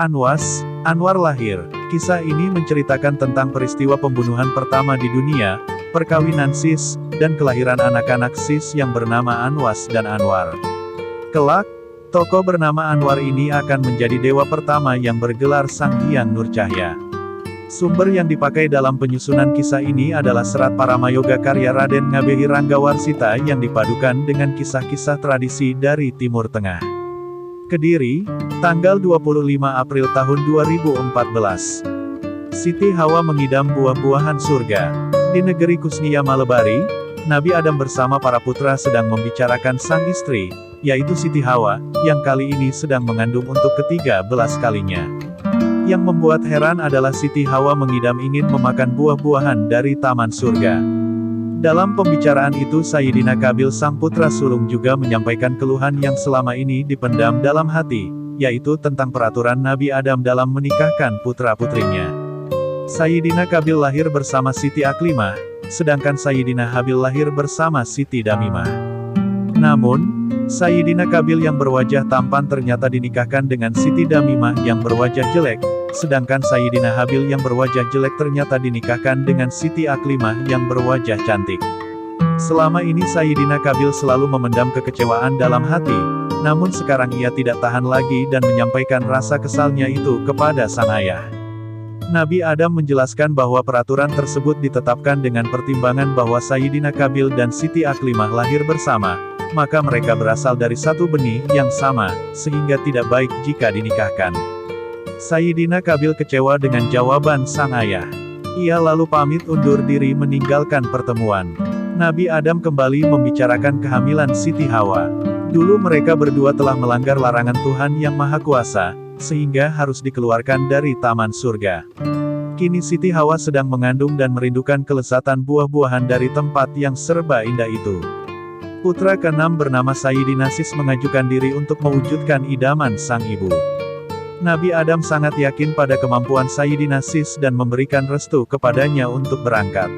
Anwar lahir. Kisah ini menceritakan tentang peristiwa pembunuhan pertama di dunia, perkawinan Sis, dan kelahiran anak-anak Sis yang bernama Anwas dan Anwar. Kelak, tokoh bernama Anwar ini akan menjadi dewa pertama yang bergelar Sang Hyang Nurcahya. Sumber yang dipakai dalam penyusunan kisah ini adalah serat Paramayoga karya Raden Ngabehi Ranggawarsita yang dipadukan dengan kisah-kisah tradisi dari Timur Tengah. Kediri, tanggal 25 April tahun 2014. Siti Hawa mengidam buah-buahan surga. Di negeri Kusnia Malebari, Nabi Adam bersama para putra sedang membicarakan sang istri, yaitu Siti Hawa, yang kali ini sedang mengandung untuk ke-13 kalinya. Yang membuat heran adalah Siti Hawa mengidam ingin memakan buah-buahan dari taman surga. Dalam pembicaraan itu Sayyidina Qabil sang putra sulung juga menyampaikan keluhan yang selama ini dipendam dalam hati, yaitu tentang peraturan Nabi Adam dalam menikahkan putra-putrinya. Sayyidina Qabil lahir bersama Siti Aklimah, sedangkan Sayyidina Habil lahir bersama Siti Damimah. Namun, Sayyidina Qabil yang berwajah tampan ternyata dinikahkan dengan Siti Damimah yang berwajah jelek, sedangkan Sayyidina Habil yang berwajah jelek ternyata dinikahkan dengan Siti Aklimah yang berwajah cantik. Selama ini Sayyidina Qabil selalu memendam kekecewaan dalam hati, namun sekarang ia tidak tahan lagi dan menyampaikan rasa kesalnya itu kepada sang ayah. Nabi Adam menjelaskan bahwa peraturan tersebut ditetapkan dengan pertimbangan bahwa Sayyidina Qabil dan Siti Aklimah lahir bersama, maka mereka berasal dari satu benih yang sama, sehingga tidak baik jika dinikahkan. Sayyidina Qabil kecewa dengan jawaban sang ayah. Ia lalu pamit undur diri meninggalkan pertemuan. Nabi Adam kembali membicarakan kehamilan Siti Hawa. Dulu mereka berdua telah melanggar larangan Tuhan Yang Maha Kuasa, sehingga harus dikeluarkan dari taman surga. Kini Siti Hawa sedang mengandung dan merindukan kelezatan buah-buahan dari tempat yang serba indah itu. Putra keenam bernama Sayyidina Sis mengajukan diri untuk mewujudkan idaman sang ibu. Nabi Adam sangat yakin pada kemampuan Sayyidina Sis dan memberikan restu kepadanya untuk berangkat.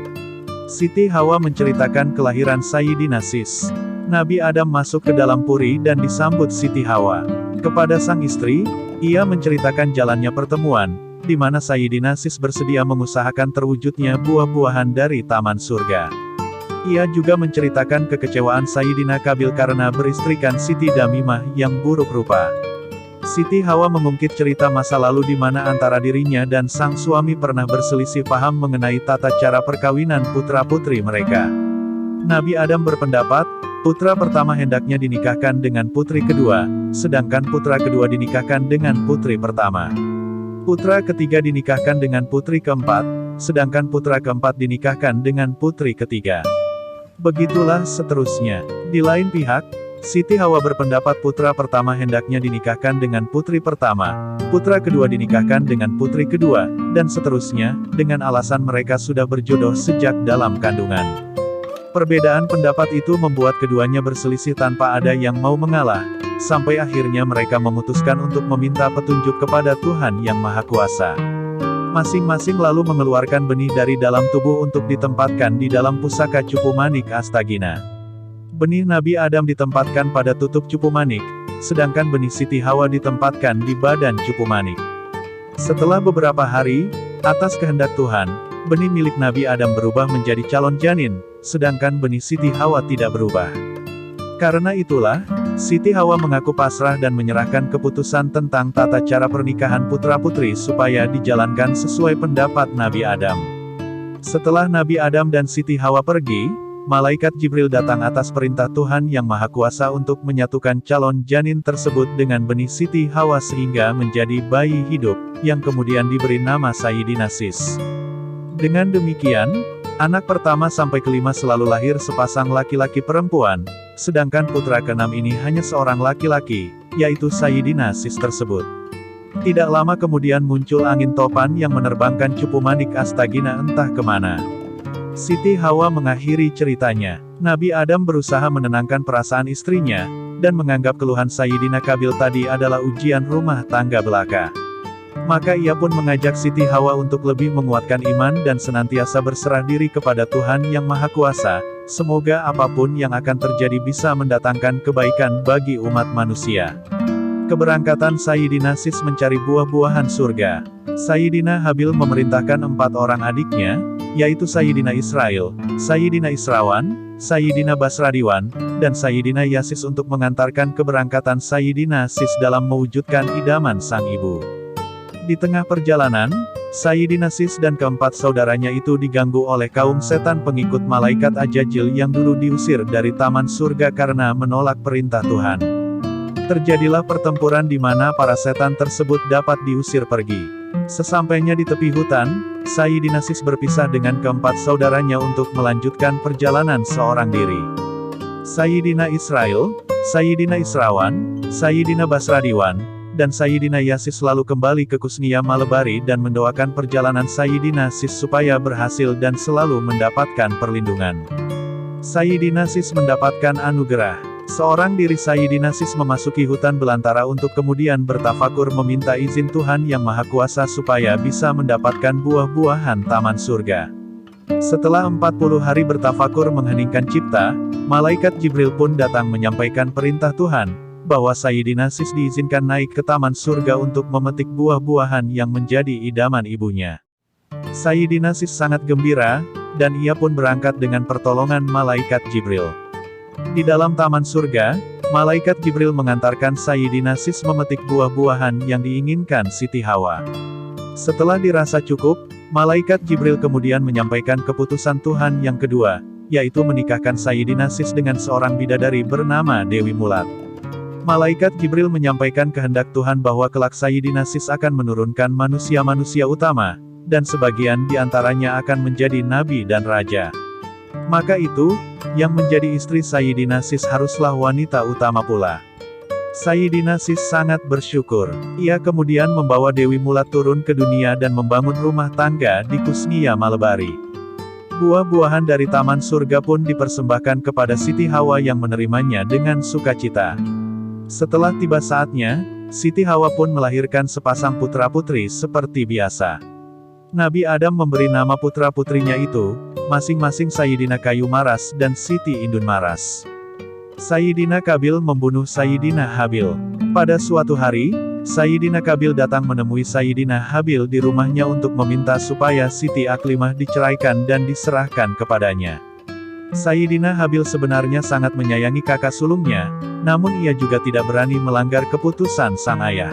Siti Hawa menceritakan kelahiran Sayyidina Sis. Nabi Adam masuk ke dalam puri dan disambut Siti Hawa. Kepada sang istri, ia menceritakan jalannya pertemuan, di mana Sayyidina Sis bersedia mengusahakan terwujudnya buah-buahan dari taman surga. Ia juga menceritakan kekecewaan Sayyidina Qabil karena beristrikan Siti Damimah yang buruk rupa. Siti Hawa mengungkit cerita masa lalu di mana antara dirinya dan sang suami pernah berselisih paham mengenai tata cara perkawinan putra-putri mereka. Nabi Adam berpendapat, putra pertama hendaknya dinikahkan dengan putri kedua, sedangkan putra kedua dinikahkan dengan putri pertama. Putra ketiga dinikahkan dengan putri keempat, sedangkan putra keempat dinikahkan dengan putri ketiga. Begitulah seterusnya. Di lain pihak, Siti Hawa berpendapat putra pertama hendaknya dinikahkan dengan putri pertama, putra kedua dinikahkan dengan putri kedua, dan seterusnya, dengan alasan mereka sudah berjodoh sejak dalam kandungan. Perbedaan pendapat itu membuat keduanya berselisih tanpa ada yang mau mengalah, sampai akhirnya mereka memutuskan untuk meminta petunjuk kepada Tuhan Yang Maha Kuasa. Masing-masing lalu mengeluarkan benih dari dalam tubuh untuk ditempatkan di dalam pusaka Cupu Manik Astagina. Benih Nabi Adam ditempatkan pada tutup Cupu Manik, sedangkan benih Siti Hawa ditempatkan di badan Cupu Manik. Setelah beberapa hari, atas kehendak Tuhan, benih milik Nabi Adam berubah menjadi calon janin, sedangkan benih Siti Hawa tidak berubah. Karena itulah, Siti Hawa mengaku pasrah dan menyerahkan keputusan tentang tata cara pernikahan putra-putri supaya dijalankan sesuai pendapat Nabi Adam. Setelah Nabi Adam dan Siti Hawa pergi, Malaikat Jibril datang atas perintah Tuhan Yang Maha Kuasa untuk menyatukan calon janin tersebut dengan benih Siti Hawa sehingga menjadi bayi hidup, yang kemudian diberi nama Sayyidina Sis. Dengan demikian, anak pertama sampai kelima selalu lahir sepasang laki-laki perempuan, sedangkan putra keenam ini hanya seorang laki-laki, yaitu Sayyidina Sis tersebut. Tidak lama kemudian muncul angin topan yang menerbangkan Cupu Manik Astagina entah kemana. Siti Hawa mengakhiri ceritanya. Nabi Adam berusaha menenangkan perasaan istrinya, dan menganggap keluhan Sayyidina Qabil tadi adalah ujian rumah tangga belaka. Maka ia pun mengajak Siti Hawa untuk lebih menguatkan iman dan senantiasa berserah diri kepada Tuhan Yang Maha Kuasa, Semoga apapun yang akan terjadi bisa mendatangkan kebaikan bagi umat manusia. Keberangkatan Sayyidina Sis mencari buah-buahan surga. Sayyidina Habil memerintahkan 4 orang adiknya, yaitu Sayyidina Israil, Sayyidina Israwan, Sayyidina Basradiwan, dan Sayyidina Yasis untuk mengantarkan keberangkatan Sayyidina Sis dalam mewujudkan idaman sang ibu. Di tengah perjalanan, Sayyidina Sis dan keempat saudaranya itu diganggu oleh kaum setan pengikut malaikat Ajajil yang dulu diusir dari taman surga karena menolak perintah Tuhan. Terjadilah pertempuran di mana para setan tersebut dapat diusir pergi. Sesampainya di tepi hutan, Sayyidina Sis berpisah dengan keempat saudaranya untuk melanjutkan perjalanan seorang diri. Sayyidina Israil, Sayyidina Israwan, Sayyidina Basradiwan, dan Sayyidina Yasis selalu kembali ke Kusnia Malebari dan mendoakan perjalanan Sayyidina Sis supaya berhasil dan selalu mendapatkan perlindungan. Sayyidina Sis mendapatkan anugerah. Seorang diri Sayyidina Sis memasuki hutan belantara untuk kemudian bertafakur meminta izin Tuhan Yang Maha Kuasa supaya bisa mendapatkan buah-buahan taman surga. Setelah 40 hari bertafakur mengheningkan cipta, malaikat Jibril pun datang menyampaikan perintah Tuhan, bahwa Sayyidina Sis diizinkan naik ke taman surga untuk memetik buah-buahan yang menjadi idaman ibunya. Sayyidina Sis sangat gembira, dan ia pun berangkat dengan pertolongan malaikat Jibril. Di dalam taman surga, malaikat Jibril mengantarkan Sayyidina Sis memetik buah-buahan yang diinginkan Siti Hawa. Setelah dirasa cukup, malaikat Jibril kemudian menyampaikan keputusan Tuhan yang kedua, yaitu menikahkan Sayyidina Sis dengan seorang bidadari bernama Dewi Mulat. Malaikat Jibril menyampaikan kehendak Tuhan bahwa kelak Sayyidina Sis akan menurunkan manusia-manusia utama, dan sebagian di antaranya akan menjadi nabi dan raja. Maka itu, yang menjadi istri Sayyidina Sis haruslah wanita utama pula. Sayyidina Sis sangat bersyukur. Ia kemudian membawa Dewi Mulat turun ke dunia dan membangun rumah tangga di Kusnia Malebari. Buah-buahan dari taman surga pun dipersembahkan kepada Siti Hawa yang menerimanya dengan sukacita. Setelah tiba saatnya, Siti Hawa pun melahirkan sepasang putra-putri seperti biasa. Nabi Adam memberi nama putra-putrinya itu, masing-masing Sayyidina Kayu Maras dan Siti Indun Maras. Sayyidina Kabil membunuh Sayyidina Habil. Pada suatu hari, Sayyidina Kabil datang menemui Sayyidina Habil di rumahnya untuk meminta supaya Siti Aklimah diceraikan dan diserahkan kepadanya. Sayyidina Habil sebenarnya sangat menyayangi kakak sulungnya, namun ia juga tidak berani melanggar keputusan sang ayah.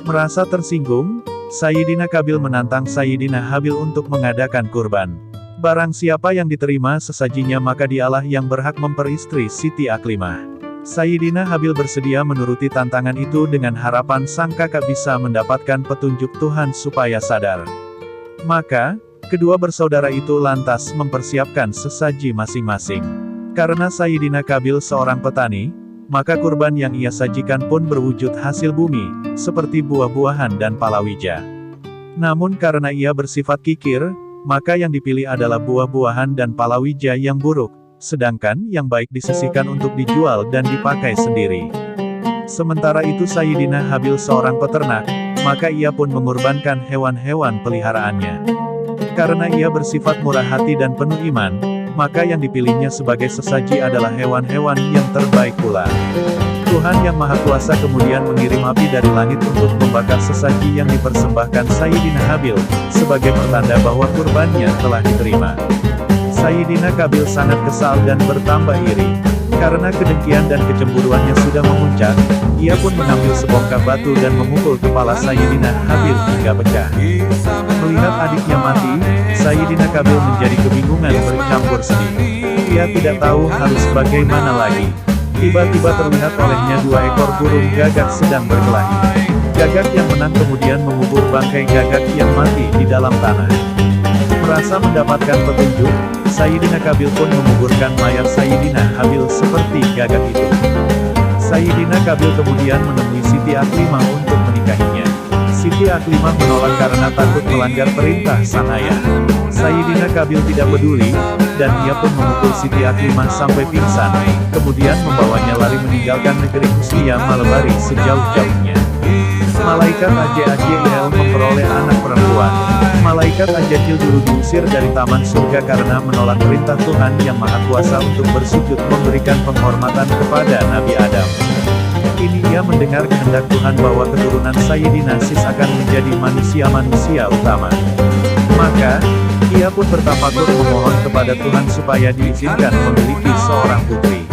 Merasa tersinggung, Sayyidina Kabil menantang Sayyidina Habil untuk mengadakan kurban. Barang siapa yang diterima sesajinya maka dialah yang berhak memperistri Siti Aklimah. Sayyidina Habil bersedia menuruti tantangan itu dengan harapan sang kakak bisa mendapatkan petunjuk Tuhan supaya sadar. Maka, kedua bersaudara itu lantas mempersiapkan sesaji masing-masing. Karena Sayyidina Kabil seorang petani, maka kurban yang ia sajikan pun berwujud hasil bumi, seperti buah-buahan dan palawija. Namun karena ia bersifat kikir, maka yang dipilih adalah buah-buahan dan palawija yang buruk, sedangkan yang baik disisihkan untuk dijual dan dipakai sendiri. Sementara itu Sayyidina Habil seorang peternak, maka ia pun mengorbankan hewan-hewan peliharaannya. Karena ia bersifat murah hati dan penuh iman, maka yang dipilihnya sebagai sesaji adalah hewan-hewan yang terbaik pula. Tuhan Yang Maha Kuasa kemudian mengirim api dari langit untuk membakar sesaji yang dipersembahkan Sayyidina Habil, sebagai pertanda bahwa kurbannya telah diterima. Sayyidina Kabil sangat kesal dan bertambah iri. Karena kedengkian dan kecemburuannya sudah memuncak, ia pun mengambil sebongkah batu dan memukul kepala Sayyidina Habil hingga pecah. Melihat adiknya mati, Sayyidina Kabil menjadi kebingungan bercampur sedih. Ia tidak tahu harus bagaimana lagi. Tiba-tiba terlihat olehnya 2 ekor burung gagak sedang berkelahi. Gagak yang menang kemudian mengubur bangkai gagak yang mati di dalam tanah. Merasa mendapatkan petunjuk, Sayyidina Kabil pun menguburkan mayat Sayyidina Habil seperti gagak itu. Sayyidina Kabil kemudian menemui Siti Aklimah untuk menikahinya. Siti Aklimah menolak karena takut melanggar perintah sang ayah. Sayyidina Kabil tidak peduli, dan ia pun memukul Siti Aklimah sampai pingsan, kemudian membawanya lari meninggalkan negeri Kusnia Malebari sejauh-jauhnya. Malaikat Ajajil memperoleh anak perempuan. Malaikat Ajajil dulu diusir dari taman surga karena menolak perintah Tuhan yang Maha Kuasa untuk bersujud memberikan penghormatan kepada Nabi Adam. Kini ia mendengar kehendak Tuhan bahwa keturunan Sayyidina Sis akan menjadi manusia-manusia utama. Maka, ia pun bertafakur memohon kepada Tuhan supaya diizinkan memiliki seorang putri.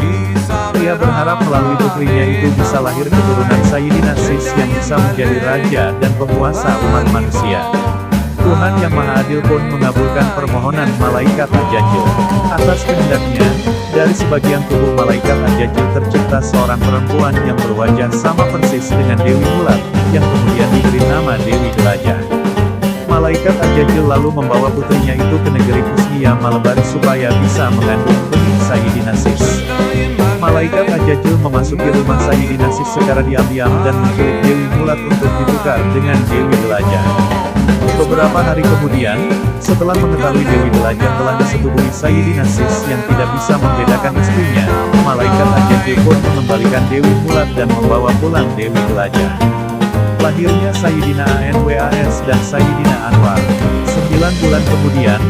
Ia berharap melalui putrinya itu bisa lahir keturunan Sayyidina Sis yang bisa menjadi raja dan penguasa umat manusia. Tuhan yang Maha Adil pun mengabulkan permohonan Malaikat Ajajil. Atas kehendaknya, dari sebagian tubuh Malaikat Ajajil tercipta seorang perempuan yang berwajah sama persis dengan Dewi Mulat, yang kemudian diberi nama Dewi Jelajah. Malaikat Ajajil lalu membawa putrinya itu ke negeri Kusnia Malebari supaya bisa mengandung benih Sayyidina Sis. Malaikat Ajajil memasuki rumah Sayyidina Sis secara diam-diam dan menculik Dewi Mulat untuk ditukar dengan Dewi Jelajah. Beberapa hari kemudian, setelah mengetahui Dewi Jelajah telah disetubuhi Sayyidina Sis yang tidak bisa membedakan istrinya, Malaikat Ajajil pun mengembalikan Dewi Mulat dan membawa pulang Dewi Jelajah. Lahirnya Sayyidina Anwas dan Sayyidina Anwar. 9 bulan kemudian,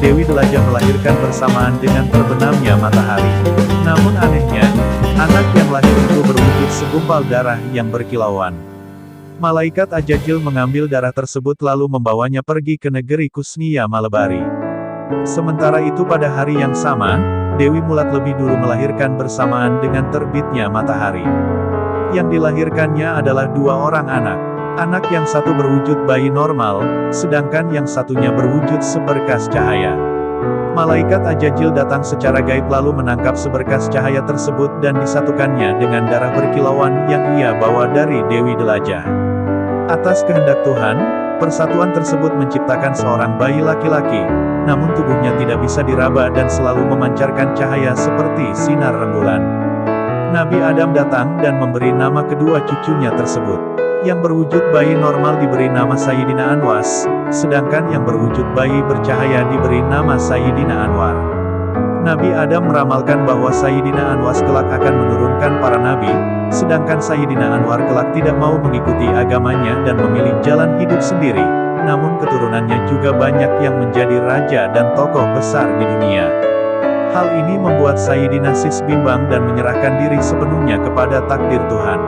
Dewi Jelajah melahirkan bersamaan dengan terbenamnya matahari. Namun anehnya, anak yang lahir itu berwujud segumpal darah yang berkilauan. Malaikat Ajajil mengambil darah tersebut lalu membawanya pergi ke negeri Kusnia Malebari. Sementara itu pada hari yang sama, Dewi Mulat lebih dulu melahirkan bersamaan dengan terbitnya matahari. Yang dilahirkannya adalah 2 orang anak. Anak yang satu berwujud bayi normal, sedangkan yang satunya berwujud seberkas cahaya. Malaikat Ajajil datang secara gaib lalu menangkap seberkas cahaya tersebut dan disatukannya dengan darah berkilauan yang ia bawa dari Dewi Jelajah. Atas kehendak Tuhan, persatuan tersebut menciptakan seorang bayi laki-laki, namun tubuhnya tidak bisa diraba dan selalu memancarkan cahaya seperti sinar rembulan. Nabi Adam datang dan memberi nama kedua cucunya tersebut. Yang berwujud bayi normal diberi nama Sayyidina Anwas, sedangkan yang berwujud bayi bercahaya diberi nama Sayyidina Anwar. Nabi Adam meramalkan bahwa Sayyidina Anwas kelak akan menurunkan para nabi, sedangkan Sayyidina Anwar kelak tidak mau mengikuti agamanya dan memilih jalan hidup sendiri, namun keturunannya juga banyak yang menjadi raja dan tokoh besar di dunia. Hal ini membuat Sayyidina Sis bimbang dan menyerahkan diri sepenuhnya kepada takdir Tuhan.